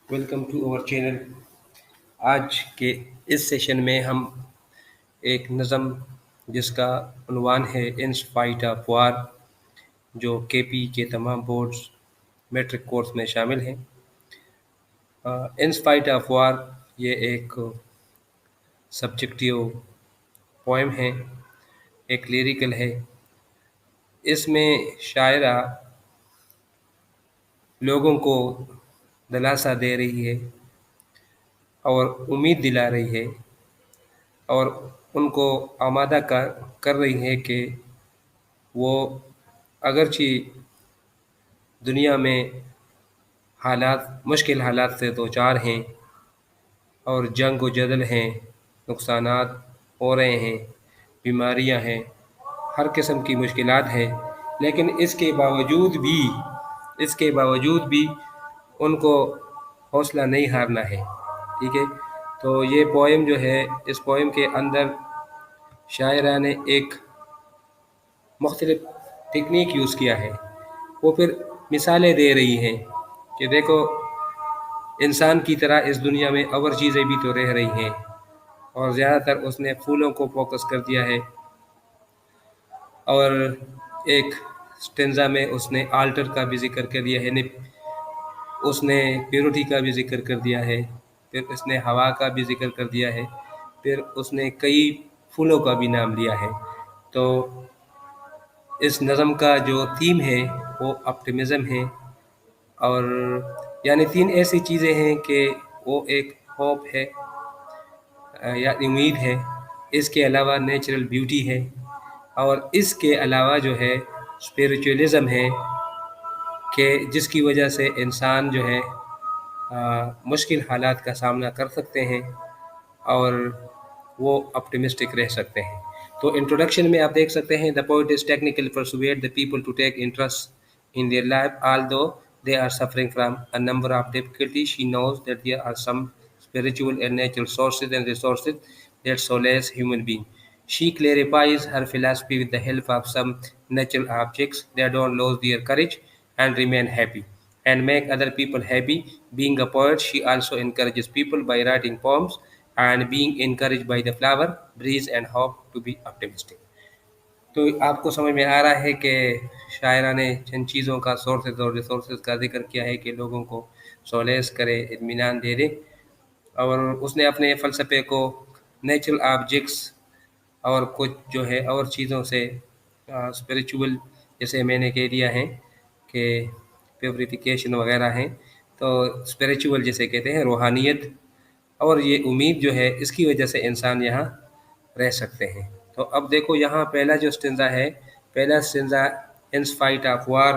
Welcome to our channel. आज के इस सेशन में हम एक नज़म जिसका उन्वान है इन स्पाइट ऑफ वार, जो केपी के तमाम बोर्ड्स मैट्रिक कोर्स में शामिल हैं। इन स्पाइट ऑफ वार ये एक सब्जेक्टिव पोएम है, एक लिरिकल है। इसमें शायरा लोगों को दिलासा दे रही है और उम्मीद दिला रही है और उनको आमादा कर रही है कि वो अगरचे दुनिया में मुश्किल हालात से दो चार हैं और जंग व जदल हैं, नुकसानात हो रहे हैं, बीमारियां हैं, हर किस्म की मुश्किलात हैं, लेकिन इसके बावजूद भी उनको हौसला नहीं हारना है। ठीक है, तो ये पोएम जो है, इस पोएम के अंदर शायरा ने एक मुख्तलिफ टेक्निक यूज़ किया है। वो फिर मिसालें दे रही हैं कि देखो, इंसान की तरह इस दुनिया में और चीज़ें भी तो रह रही हैं, और ज़्यादातर उसने फूलों को फोकस कर दिया है। और एक स्टेंजा में उसने आल्टर का भी जिक्र कर दिया है, उसने प्योरिटी का भी जिक्र कर दिया है, फिर उसने हवा का भी जिक्र कर दिया है, फिर उसने कई फूलों का भी नाम लिया है। तो इस नज़म का जो थीम है वो ऑप्टिमिज़म है, और यानी तीन ऐसी चीज़ें हैं कि वो एक होप है या उम्मीद है, इसके अलावा नेचुरल ब्यूटी है, और इसके अलावा जो है स्पिरिचुअलिज़म है कि जिसकी वजह से इंसान जो है मुश्किल हालात का सामना कर सकते हैं और वो ऑप्टिमिस्टिक रह सकते हैं। तो इंट्रोडक्शन में आप देख सकते हैं, the poet is technically persuade the people to take interest in their life although they are suffering from a number of difficulties. She knows that there are some spiritual and natural sources and resources that solace human being. She clarifies her philosophy with the help of some natural objects that don't lose their courage and remain happy and make other people happy. Being a poet, she also encourages people by writing poems and being encouraged by the flower, breeze and hope to be optimistic. तो आपको समझ में आ रहा है कि शायरा ने जिन चीज़ों का सोर्सेज और रिसोर्सेज का जिक्र किया है कि लोगों को सोलेस करे, इत्मीनान दे दे, और उसने अपने फ़लसफ़े को नेचुरल ऑब्जेक्ट्स और कुछ जो है और चीज़ों से स्पिरिचुअल, जैसे मैंने कह दिया है कि प्योरिफिकेशन वगैरह हैं, तो स्पिरिचुअल जिसे कहते हैं रूहानियत, और ये उम्मीद जो है इसकी वजह से इंसान यहाँ रह सकते हैं। तो अब देखो, यहाँ पहला जो स्टेंजा है, पहला स्टेंजा इन स्पाइट ऑफ वार।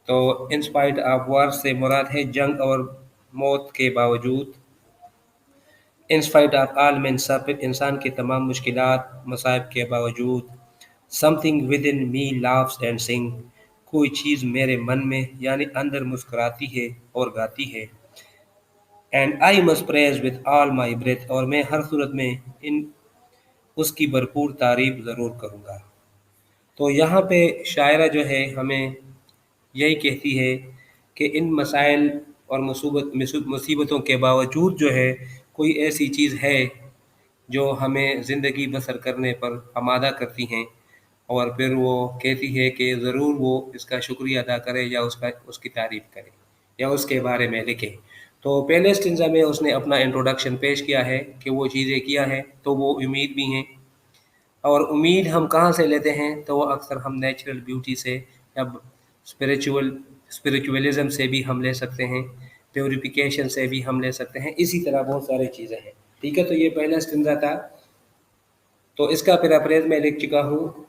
तो इन स्पाइट ऑफ वार से मुराद है जंग और मौत के बावजूद। In spite of all men suffer, इंसान के तमाम मुश्किलात मसाइब के बावजूद। Something within me laughs and sing, कोई चीज़ मेरे मन में यानी अंदर मुस्कुराती है और गाती है। And I must praise with all my breath, और मैं हर सूरत में इन उसकी भरपूर तारीफ ज़रूर करूँगा। तो यहाँ पे शायरा जो है हमें यही कहती है कि इन मसाइल और मुसीबतों के बावजूद जो है कोई ऐसी चीज़ है जो हमें ज़िंदगी बसर करने पर आमादा करती हैं, और फिर वो कहती है कि ज़रूर वो इसका शुक्रिया अदा करे या उसकी तारीफ़ करे या उसके बारे में लिखे। तो पहले स्टेंजा में उसने अपना इंट्रोडक्शन पेश किया है कि वो चीज़ें किया है, तो वो उम्मीद भी हैं, और उम्मीद हम कहाँ से लेते हैं, तो वो अक्सर हम नेचुरल ब्यूटी से या स्पिरिचुअलिज़म से भी हम ले सकते हैं, प्योरिफिकेशन से भी हम ले सकते हैं, इसी तरह बहुत सारी चीज़ें हैं। ठीक है, तो ये पहला स्टेंजा था। तो इसका पैराफ्रेज मैं लिख चुका हूँ।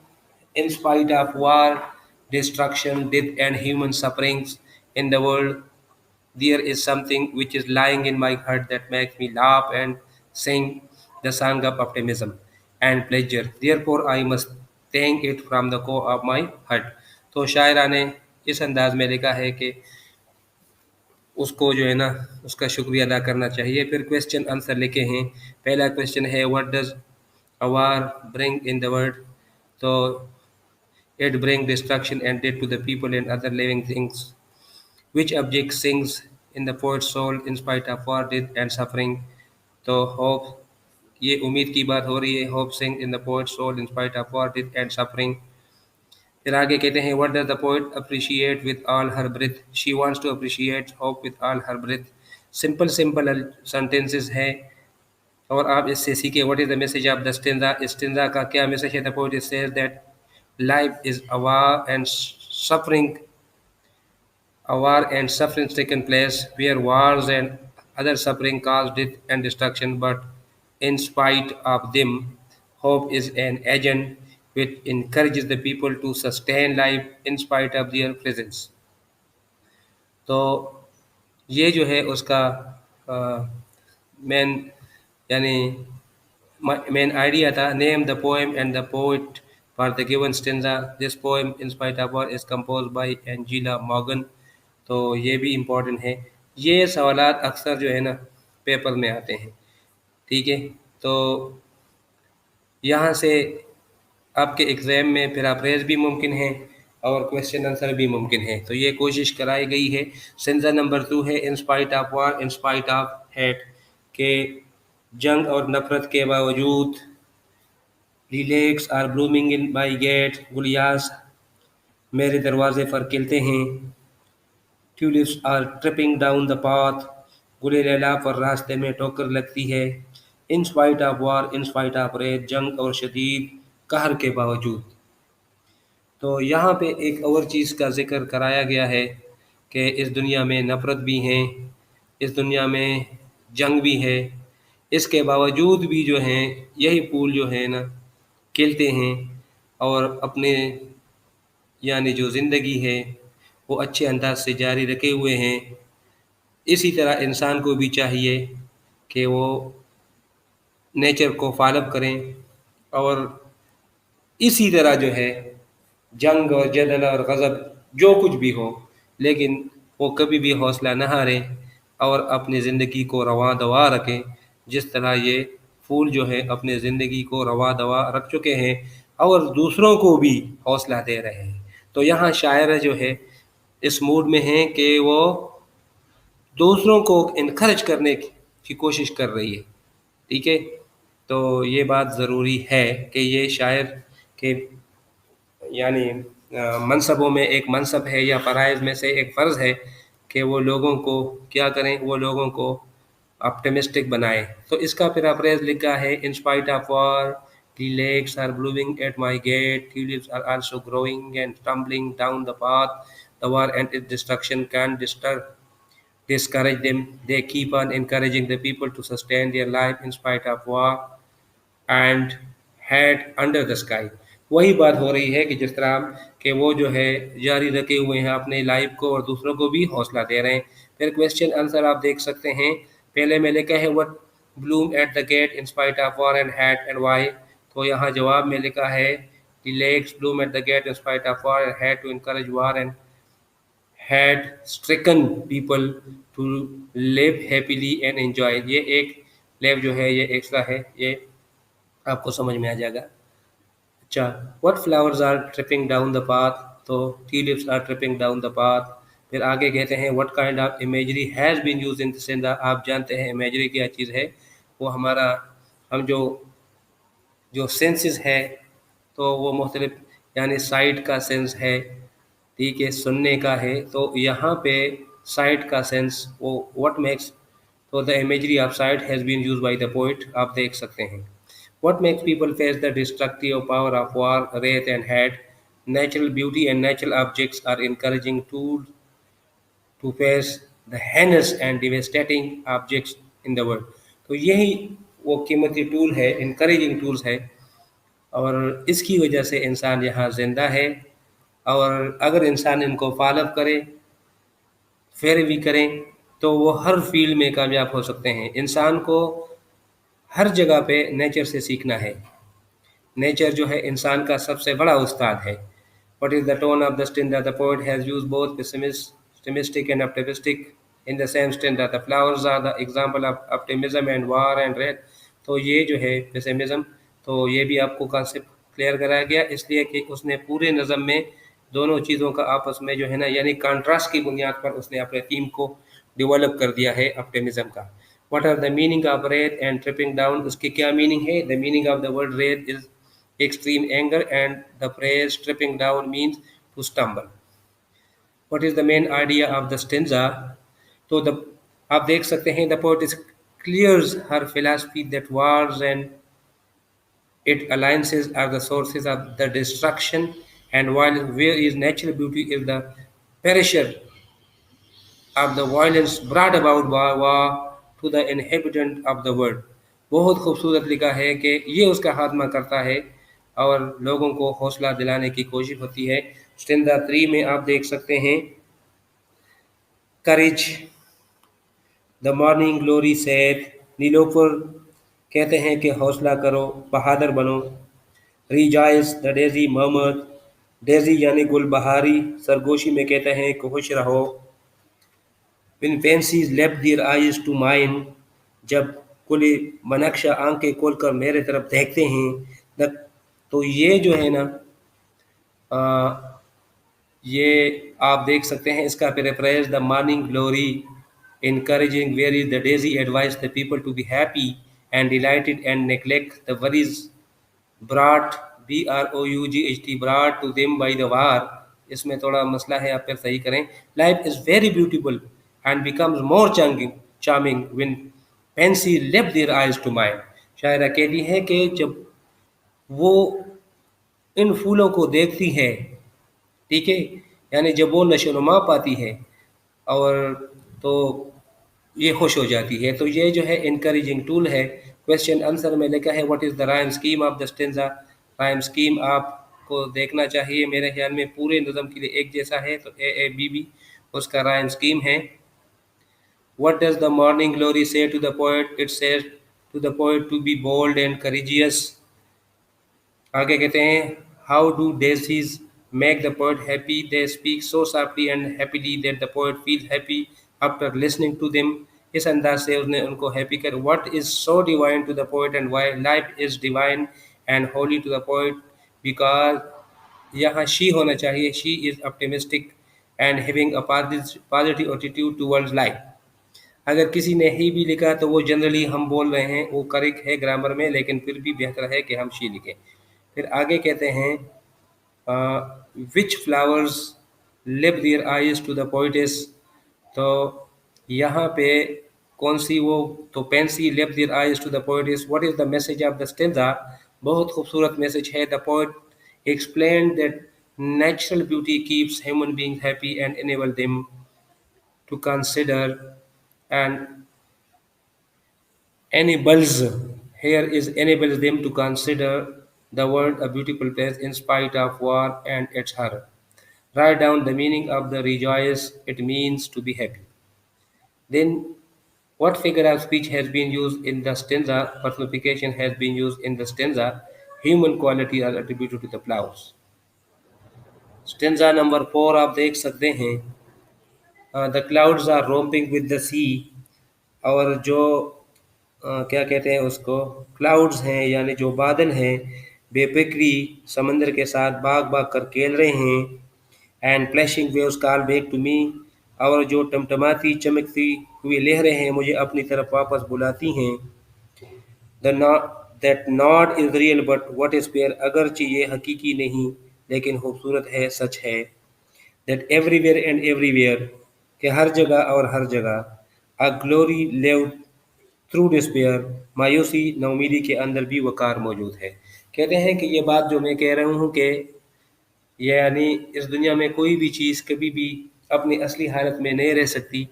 इन spite of war, destruction, death and human sufferings in the world, there is something which is lying in my heart that makes me laugh and sing the song of optimism and pleasure. Therefore, I must thank it from the core of my heart. तो शायरा ने इस अंदाज में लिखा है कि उसको जो है ना उसका शुक्रिया अदा करना चाहिए। फिर क्वेश्चन आंसर लिखे हैं। पहला क्वेश्चन है, what does a war bring in the world? तो it bring destruction and death to the people and other living things. Which object sings in the poet's soul in spite of war, death and suffering. तो hope, ये उम्मीद की बात हो रही है, hope sing in the poet's soul in spite of war, death and suffering. फिर आगे कहते हैं what does the poet appreciate with all her breath? She wants to appreciate hope with all her breath. Simple simple sentences है और आप इससे सीखिए what is the message of the stanza. Stanza का क्या मैसेज है? The poet says that life is a war and suffering taken place, where wars and other suffering cause death and destruction, but in spite of them, hope is an agent which encourages the people to sustain life in spite of their presence. तो ये जो है उसका main यानी main idea था. Name the poem and the poet for the given stanza. This poem, In Spite of War, is composed by Angela Morgan. तो ये भी इम्पोर्टेंट है. ये सवालात अक्सर जो है ना पेपर में आते हैं, ठीक है. तो यहाँ से आपके एग्ज़ाम में फिर आप रेज भी मुमकिन है और क्वेश्चन आंसर भी मुमकिन है. तो ये कोशिश कराई गई है. सेंजा नंबर 2 है in spite of war in spite of hate, के जंग और नफरत के बावजूद lilacs are blooming in my gate, गुलियास मेरे दरवाजे पर खिलते हैं. Tulips are tripping down the path, गुले लैला पर रास्ते में ठोकर लगती है. In spite of war in spite of hate, जंग और शदीद कहर के बावजूद. तो यहाँ पे एक और चीज़ का जिक्र कराया गया है कि इस दुनिया में नफ़रत भी है, इस दुनिया में जंग भी है, इसके बावजूद भी जो हैं यही फूल जो है ना खिलते हैं और अपने यानी जो ज़िंदगी है वो अच्छे अंदाज से जारी रखे हुए हैं. इसी तरह इंसान को भी चाहिए कि वो नेचर को फॉलो करें और इसी तरह जो है जंग और जदल और गज़ब जो कुछ भी हो, लेकिन वो कभी भी हौसला न हारें और अपनी ज़िंदगी को रवां दवा रखें, जिस तरह ये फूल जो है अपने ज़िंदगी को रवां दवा रख चुके हैं और दूसरों को भी हौसला दे रहे हैं. तो यहाँ शायरा जो है इस मूड में है कि वो दूसरों को इनकरेज करने की कोशिश कर रही है, ठीक है. तो ये बात ज़रूरी है कि ये शायर के यानी मनसबों में एक मनसब है या फ़राइज़ में से एक फ़र्ज़ है कि वो लोगों को क्या करें, वो लोगों को ऑप्टिमिस्टिक बनाएं. तो इसका फिर अप्रेज लिखा है in spite of war the lakes are blooming at my gate, tulips are also growing and tumbling down the path. The war and its destruction can discourage them. They keep on encouraging the people to sustain their life in spite of war and hate under the sky. वही बात हो रही है कि जिस तरह कि वो जो है जारी रखे हुए हैं अपने लाइफ को और दूसरों को भी हौसला दे रहे हैं. फिर क्वेश्चन आंसर आप देख सकते हैं. पहले में लिखा है what bloom at the gate in spite of war and hate and why. तो यहाँ जवाब में लिखा है the lakes bloom at the gate in spite of war and hate to encourage war and had stricken people to live happily and enjoy. ये एक live जो है ये एक्स्ट्रा है, ये आपको समझ में आ जाएगा. अच्छा, what flowers are tripping down the path? तो tulips are tripping down the path. फिर आगे कहते हैं what kind of imagery has been used in the stanza. आप जानते हैं imagery क्या चीज़ है. वो हमारा हम जो सेंसेस है तो वो मुख्तलिफ यानी साइट का सेंस है, ठीक है, सुनने का है. तो यहाँ पे साइट का सेंस वो व्हाट मेक्स, तो the imagery of sight has been used by the poet. आप देख सकते हैं what makes people face the destructive power of war, wrath and hate. Natural beauty and natural objects are encouraging tool to face the heinous and devastating objects in the world. तो यही वो कीमती tool है, encouraging tools है और इसकी वजह से इंसान यहाँ ज़िंदा है. और अगर इंसान इनको फॉलो करे, फेर भी करें, तो वो हर फील्ड में कामयाब हो सकते हैं. इंसान को हर जगह पे नेचर से सीखना है. नेचर जो है इंसान का सबसे बड़ा उस्ताद है. What is the tone of the stanza? The poet has used both pessimistic and optimistic in the same stanza. The flowers are the example of optimism and war and wrath. तो ये जो है पेसिमिज्म, तो ये भी आपको concept clear कराया गया, इसलिए कि उसने पूरे नज़म में दोनों चीज़ों का आपस में जो है ना यानी कंट्रास्ट की बुनियाद पर उसने अपने थीम को डेवलप कर दिया है ऑप्टिमिज्म का। What are the meaning of wrath and tripping down, उसकी क्या मीनिंग है? The meaning of the word wrath is extreme anger and the phrase tripping down means to stumble. What is the main idea of the stanza? तो the आप देख सकते हैं, the poet is clears her philosophy that wars and its alliances are the sources of the destruction, and while where is natural beauty is the perisher of the violence brought about by war to the inhabitant of the world. बहुत खूबसूरत लिखा है कि ये उसका खात्मा करता है और लोगों को हौसला दिलाने की कोशिश होती है। स्टेंजा 3 में आप देख सकते हैं, courage the morning glory said, नीलोफर कहते हैं कि हौसला करो, बहादुर बनो। रिजॉइस द डेजी मोहम्मद, डेजी यानी गुलबहारी सरगोशी में कहते हैं कि खुश रहो। When fancies left their eyes to mine, जब कुली मनक्षा आंखें खोलकर मेरे तरफ देखते हैं, द तो ये जो है ना, ये आप देख सकते हैं इसका paraphrase, the morning glory encouraging where is the daisy advised the people to be happy and delighted and neglect the worries brought brought brought to them by the war. इसमें थोड़ा मसला है, आप फिर सही करें। Life is very beautiful and becomes more charming when fancy left their eyes to mind. शायरा कहती है कि जब वो इन फूलों को देखती है, ठीक है, यानी जब वो नशोनुमा पाती है और तो ये खुश हो जाती है। तो ये जो है इनकरेजिंग टूल है। क्वेश्चन आंसर में लिखा है what is the rhyme scheme of the stanza. Rhyme scheme आपको देखना चाहिए, मेरे ख्याल में पूरे नज़म के लिए एक जैसा है, तो ए बी बी उसका राइम स्कीम है। What does the morning glory say to the poet? It says to the poet to be bold and courageous. आगे कहते हैं how do daisies make the poet happy? They speak so softly and happily that the poet feel happy after listening to them. इस अंदाज से उसने उनको happy कर। What is so divine to the poet and Y? Life is divine and holy to the poet because, यहाँ she होना चाहिए, she is optimistic and having a positive attitude towards life. अगर किसी ने ही भी लिखा तो वो जनरली हम बोल रहे हैं, वो करेक्ट है ग्रामर में, लेकिन फिर भी बेहतर है कि हम शी लिखें। फिर आगे कहते हैं विच फ्लावर्स लिव their eyes to the poetess. तो यहाँ पे कौन सी वो, तो पेंसी लिव their eyes to the poetess. What is the message of the stanza? बहुत खूबसूरत मैसेज है। The poet explain that natural beauty keeps human being happy and enable them to consider and enables, here is enables them to consider the world a beautiful place in spite of war and its horror. Write down the meaning of the rejoice, it means to be happy. Then what figure of speech has been used in the stanza? Personification has been used in the stanza. Human quality are attributed to the flowers. Stanza number 4 आप देख सकते हैं, the clouds are romping with the sea. और जो क्या कहते हैं उसको, क्लाउड्स हैं यानी जो बादल हैं, बेफिक्री समंदर के साथ भाग भाग कर खेल रहे हैं। And flashing waves call back to me, और जो टमटमाती चमकती हुई लहरें हैं मुझे अपनी तरफ वापस बुलाती हैं। That not is real but what is fair, अगरचे ये हकीकी नहीं लेकिन खूबसूरत है, सच है। दैट एवरीवेयर एंड एवरीवेयर, कि हर जगह और हर जगह। अ ग्लोरी लिव थ्रू डिस्पेयर, मायूसी नाउमीदी के अंदर भी वकार मौजूद है। कहते हैं कि ये बात जो मैं कह रहा हूँ कि यानी इस दुनिया में कोई भी चीज़ कभी भी अपनी असली हालत में नहीं रह सकती,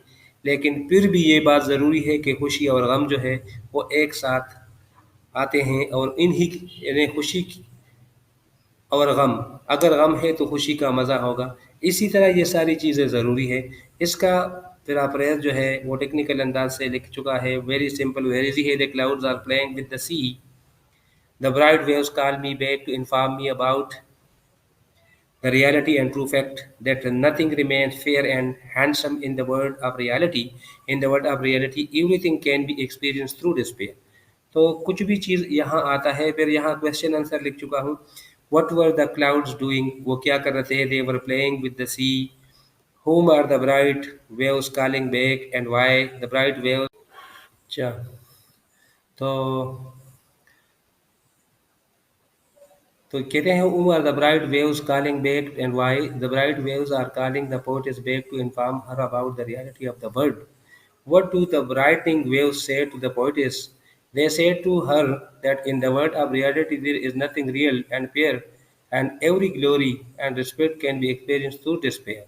लेकिन फिर भी ये बात ज़रूरी है कि खुशी और गम जो है वो एक साथ आते हैं, और इन्हीं यानी खुशी और गम, अगर गम है तो खुशी का मज़ा होगा। इसी तरह ये सारी चीज़ें ज़रूरी है। इसका पैराफ्रेज जो है वो टेक्निकल अंदाज से लिख चुका है, वेरी सिंपल, वेरी इजी है। The clouds are playing with the sea, the bright waves call me back to inform me about the reality and true fact that nothing remains fair and handsome in the world of reality. In the world of reality, everything can be experienced through despair. तो कुछ भी चीज़ यहाँ आता है। फिर यहाँ question answer लिख चुका हूँ। What were the clouds doing? वो क्या कर रहे थे? They were playing with the sea. Whom are the bright waves calling back and why the bright waves? अच्छा, तो कहते हैं whom are the bright waves calling back and why the bright waves are calling the poetess back to inform her about the reality of the world. What do the brightening waves say to the poetess? They say to her that in the world of reality there is nothing real and fair, and every glory and respect can be experienced through despair.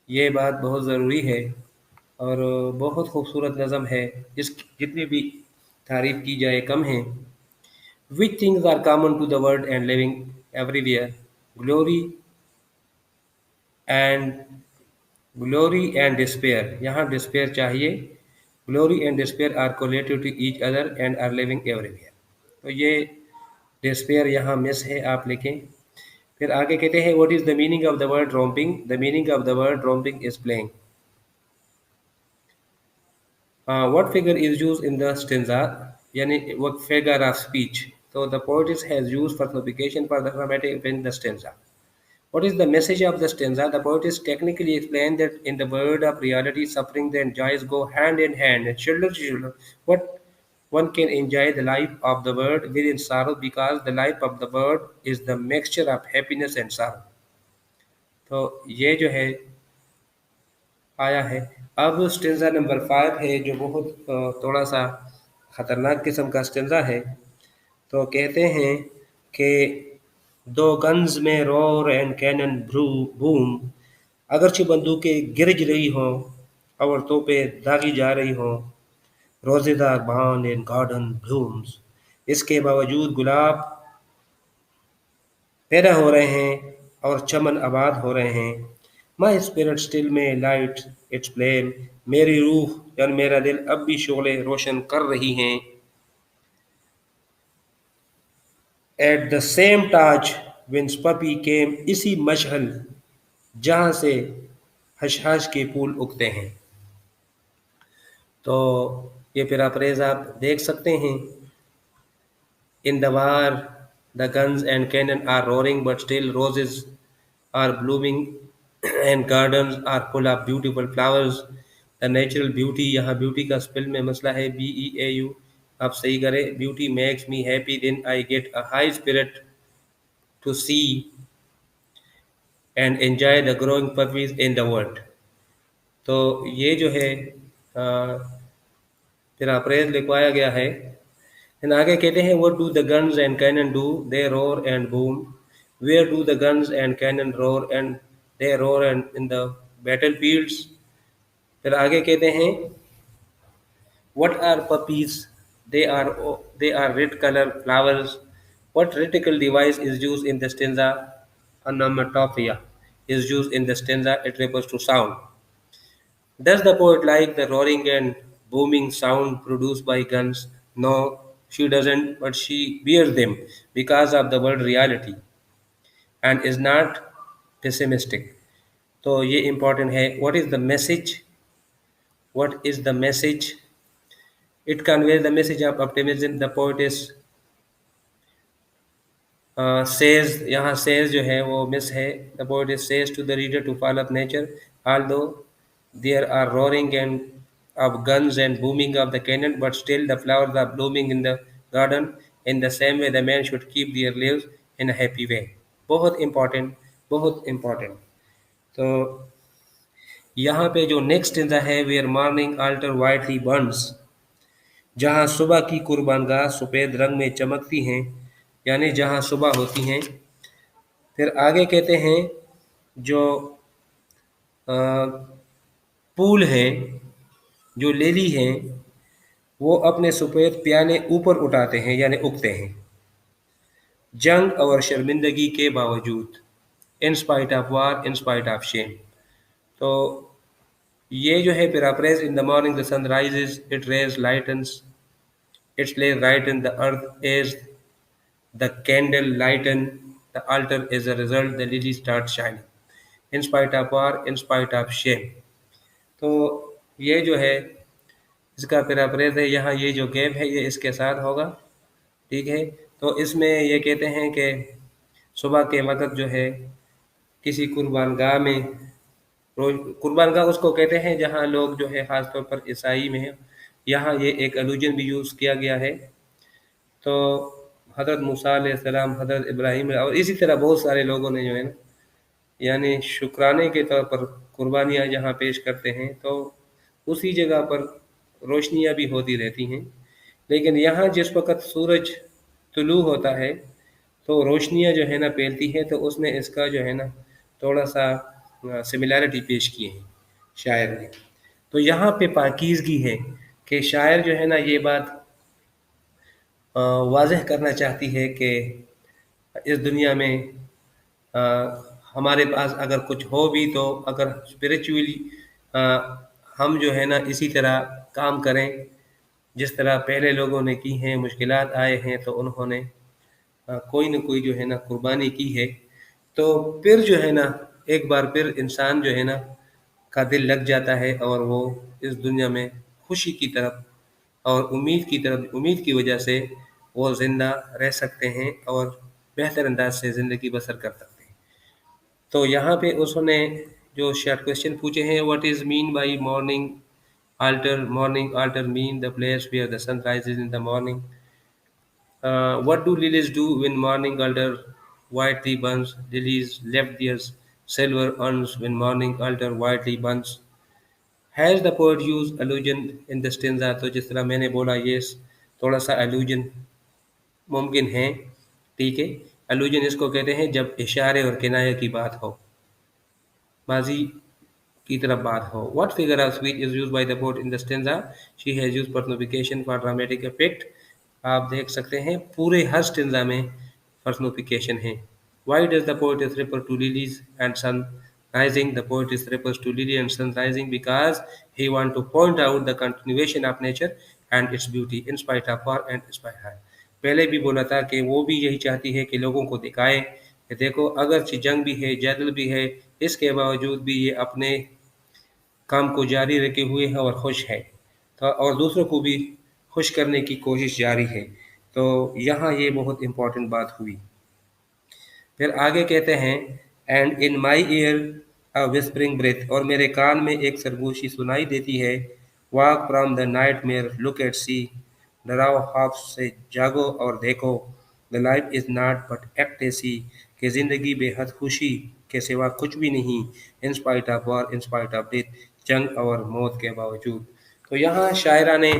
ये बात बहुत ज़रूरी है और बहुत खूबसूरत नज़म है। जिस जितनी भी तारीफ की जाए कम है। Which things are common to the world and living everywhere? Glory and glory and despair. यहाँ despair चाहिए। Glory and despair are correlated to each other and are living everywhere. तो ये despair यहाँ miss है, आप लिखें। फिर आगे कहते हैं what is the meaning of the word romping? The meaning of the word romping is playing. What figure is used in the stanza? यानी what figure of speech? So the poet has used personification for the dramatic in the stanza. What is the message of the stanza? The poet is technically explained that in the world of reality, suffering and joys go hand in hand, and shoulder to shoulder. What one can enjoy the life of the world within sorrow because the life of the world is the mixture of happiness and sorrow. तो ये जो है आया है। अब stanza number 5 है जो बहुत थोड़ा सा ख़तरनाक किस्म का स्टेंजा है। तो कहते हैं कि दो गन्स में रोर एंड कैनन बूम, अगरचे बंदूकें गिरज रही हों और तोपें दागी जा रही हों, रोज़ेदार बान इन गार्डन ब्लूम्स, इसके बावजूद गुलाब पैदा हो रहे हैं और चमन आबाद हो रहे हैं। माई स्पिरिट स्टिल में लाइट इट्स फ्लेम, मेरी रूह यानी मेरा दिल अब भी शोले रोशन कर रही हैं। एट द सेम टाच विंस पपी केम, इसी मशहल जहाँ से हशहश के फूल उगते हैं। तो ये पैराफ्रेज आप देख सकते हैं। In the war the guns and cannon are roaring but still roses are blooming and gardens are full of beautiful flowers. The natural beauty, यहाँ beauty का स्पेल में मसला है, BEAU आप सही करें। Beauty makes me happy, then I get a high spirit to see and enjoy the growing puppies in the world. तो ये जो है फिर अप्रेज लिखवाया गया है। फिर आगे कहते हैं what do the guns and cannon do? They roar and boom. Where do the guns and cannon roar and they roar and in the battlefields? फिर आगे कहते हैं what are puppies? They are red color flowers. What rhetorical device is used in the stanza? Onomatopoeia is used in the stanza. It refers to sound. Does the poet like the roaring and booming sound produced by guns? No, she doesn't, but she bears them because of the world reality and is not pessimistic. तो ये important है। What is the message? What is the message? It conveys the message of optimism. The poet is says, यहाँ says जो है वो miss है। The poet is says to the reader to follow up nature, although there are roaring and of guns and booming of the cannon, but still the flowers are blooming in the garden. In the same way, the man should keep their lives in a happy way. बहुत important, बहुत important. तो यहाँ पे जो next है where morning altar whitely burns, जहाँ सुबह की कुर्बानगाह सफ़ेद रंग में चमकती हैं, यानी जहाँ सुबह होती हैं। फिर आगे कहते हैं जो फूल हैं, जो लिली हैं, वो अपने सफ़ेद प्याले ऊपर उठाते हैं यानी उगते हैं, जंग और शर्मिंदगी के बावजूद। In spite of war, in spite of shame. तो ये जो है paraphrase in the morning the sun rises, it rays lightens, its lay right in the earth as the candle lighten the altar as a result the lily starts shining in spite of war, in spite of shame. तो ये जो है इसका paraphrase है। यहाँ ये जो gap है ये इसके साथ होगा, ठीक है। तो इसमें ये कहते हैं कि सुबह के वक़्त जो है किसी कुर्बानगाह में قربان گاہ اس کو کہتے ہیں جہاں لوگ جو ہے خاص طور پر عیسائی میں ہیں، یہاں یہ ایک الوجن بھی یوز کیا گیا ہے۔ تو حضرت موسیٰ علیہ السلام، حضرت ابراہیم اور اسی طرح بہت سارے لوگوں نے جو ہے نا یعنی شکرانے کے طور پر قربانیاں جہاں پیش کرتے ہیں، تو اسی جگہ پر روشنیاں بھی ہوتی رہتی ہیں۔ لیکن یہاں جس وقت سورج طلوع ہوتا ہے تو روشنیاں جو ہے نا پھیلتی ہیں، تو اس نے اس کا جو ہے نا تھوڑا سا سملیرٹی پیش کی ہے شاعر نے۔ تو یہاں پہ پاکیزگی ہے کہ شاعر جو ہے نا یہ بات واضح کرنا چاہتی ہے کہ اس دنیا میں آ، ہمارے پاس اگر کچھ ہو بھی تو اگر اسپریچولی ہم جو ہے نا اسی طرح کام کریں جس طرح پہلے لوگوں نے کی ہیں، مشکلات آئے ہیں تو انہوں نے کوئی نہ کوئی جو ہے نا قربانی کی ہے، تو پھر جو ہے نا ایک بار پھر انسان جو ہے نا کا دل لگ جاتا ہے اور وہ اس دنیا میں خوشی کی طرف اور امید کی طرف، امید کی وجہ سے وہ زندہ رہ سکتے ہیں اور بہتر انداز سے زندگی بسر کر سکتے ہیں۔ تو یہاں پہ اس نے جو شارٹ کوشچن پوچھے ہیں، what is mean by morning altar mean the place where the sun rises in the morning. What do lilies do when morning altar whitely burns? Lilies left their silver urns when morning altar whitely burns. Has the poet used allusion in the stanza? تو جس طرح میں نے بولا یہ تھوڑا سا allusion ممکن ہے، ٹھیک ہے۔ allusion اس کو کہتے ہیں جب اشارے اور کنایہ کی بات ہو، ماضی کی طرف بات ہو۔ What figure of speech is used by the poet in the stanza? She has used personification for dramatic effect. آپ دیکھ سکتے ہیں پورے ہر stanza میں personification ہے۔ Why does the poet is refer to lilies and sun rising? The poet is refers to lily and sun rising because he want to point out the continuation of nature and its beauty in spite of war and inspire her. پہلے بھی بولا تھا کہ وہ بھی یہی چاہتی ہے کہ لوگوں کو دکھائے کہ دیکھو اگرچہ جنگ بھی ہے، جدل بھی ہے، اس کے باوجود بھی یہ اپنے کام کو جاری رکھے ہوئے ہے اور خوش ہے، اور دوسروں کو بھی خوش کرنے کی کوشش جاری ہے۔ تو یہاں یہ بہت امپورٹنٹ بات ہوئی۔ پھر آگے کہتے ہیں and in my ear a whispering breath، اور میرے کان میں ایک سرگوشی سنائی دیتی ہے۔ Wake from the nightmare look at see, ڈراؤ خواب سے جاگو اور دیکھو۔ The life is not but act easy, کہ زندگی بے حد خوشی کے سوا کچھ بھی نہیں۔ In spite of war, in spite of death, جنگ اور موت کے باوجود۔ تو یہاں شاعرہ نے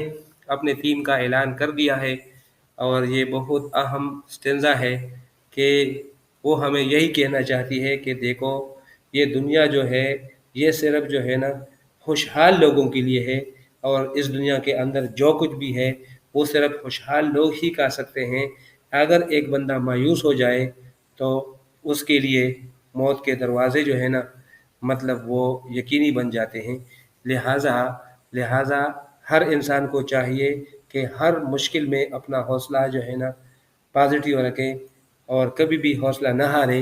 اپنے تھیم کا اعلان کر دیا ہے، اور یہ بہت اہم سٹینزا ہے کہ وہ ہمیں یہی کہنا چاہتی ہے کہ دیکھو یہ دنیا جو ہے یہ صرف جو ہے نا خوشحال لوگوں کے لیے ہے، اور اس دنیا کے اندر جو کچھ بھی ہے وہ صرف خوشحال لوگ ہی کر سکتے ہیں۔ اگر ایک بندہ مایوس ہو جائے تو اس کے لیے موت کے دروازے جو ہے نا مطلب وہ یقینی بن جاتے ہیں۔ لہٰذا ہر انسان کو چاہیے کہ ہر مشکل میں اپنا حوصلہ جو ہے نا پازیٹیو رکھیں، اور کبھی بھی حوصلہ نہ ہارے،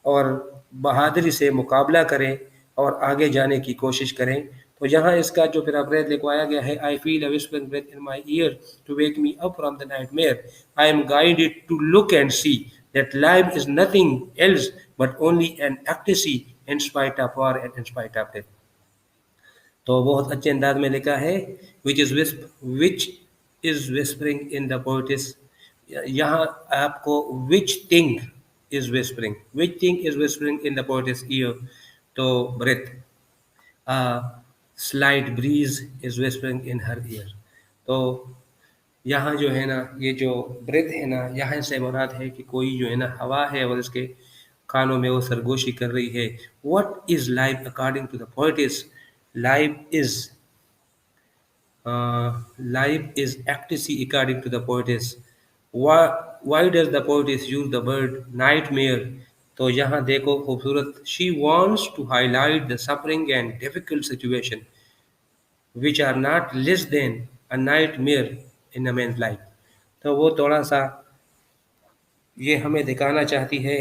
اور بہادری سے مقابلہ کریں اور آگے جانے کی کوشش کریں۔ تو یہاں اس کا جو پھر اپریت لکھوایا گیا ہے I feel a whispering breath in my ear to wake me up from the nightmare. I am guided to look and see that life is nothing else but only an ecstasy in spite of war and in spite of death. تو بہت اچھے انداز میں لکھا ہے which is whispering in the poetess. یہاں آپ کو which thing is whispering in the poetess ear. تو breath, a slight breeze is whispering in her ear. تو یہاں جو ہے نا یہ جو breath ہے نا یہاں سے مراد ہے کہ کوئی جو ہے نا ہوا ہے اور اس کے کانوں میں وہ سرگوشی کر رہی ہے۔ What is life according to the poetess? Life is ecstasy according to the poetess. Why does the poetess use the word nightmare? تو یہاں دیکھو خوبصورت she wants to highlight the suffering and difficult situation which are not less than a nightmare in a man's life. تو وہ تھوڑا سا یہ ہمیں دکھانا چاہتی ہے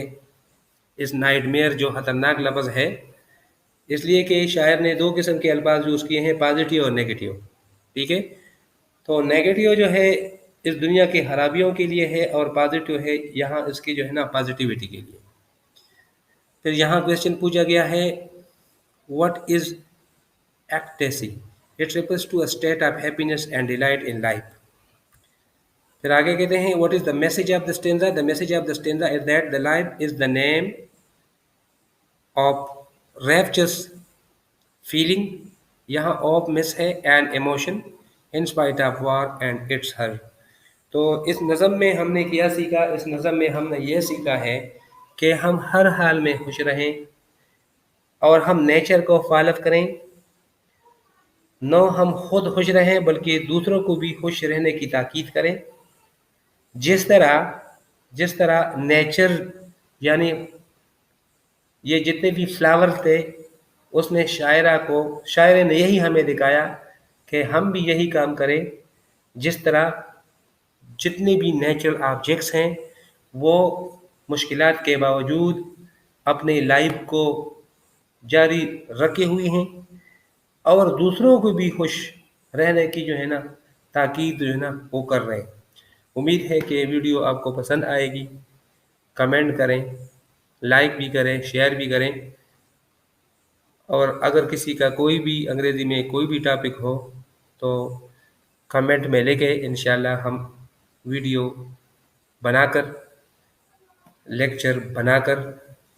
اس نائٹ میئر جو خطرناک لفظ ہے، اس لیے کہ شاعر نے دو قسم کے الفاظ یوز کیے ہیں، پازیٹیو اور نیگیٹیو، ٹھیک ہے۔ تو نیگیٹیو جو ہے اس دنیا کے خرابیوں کے لیے ہے، اور پازیٹیو ہے یہاں اس کی جو ہے نا پازیٹیوٹی کے لیے۔ پھر یہاں کویسچن پوچھا گیا ہے what is ecstasy? It refers to a state of happiness and delight in life. फिर आगे कहते हैं what is the message of the stanza? The message of the stanza is that the life is the name of rapturous feeling. यहाँ of miss है and emotion in spite of war and its hurt. तो इस नज़म में हमने क्या सीखा? इस नज़म में हमने ये सीखा है कि हम हर हाल में खुश रहें और हम नेचर को फॉलो करें। न हम खुद खुश रहें बल्कि दूसरों को भी खुश रहने की ताकीद करें। जिस तरह नेचर यानी ये जितने भी फ्लावर थे उसने शायरे ने यही हमें दिखाया कि हम भी यही काम करें। जिस तरह जितने भी नेचुरल ऑब्जेक्ट्स हैं वो मुश्किलात के बावजूद अपने लाइफ को जारी रखे हुए हैं और दूसरों को भी खुश रहने की जो है ना ताकीद जो है ना वो कर रहे हैं। उम्मीद है कि वीडियो आपको पसंद आएगी। कमेंट करें, लाइक भी करें, शेयर भी करें और अगर किसी का कोई भी अंग्रेज़ी में कोई भी टॉपिक हो तो कमेंट में लेके इंशाल्लाह हम वीडियो बनाकर लेक्चर बनाकर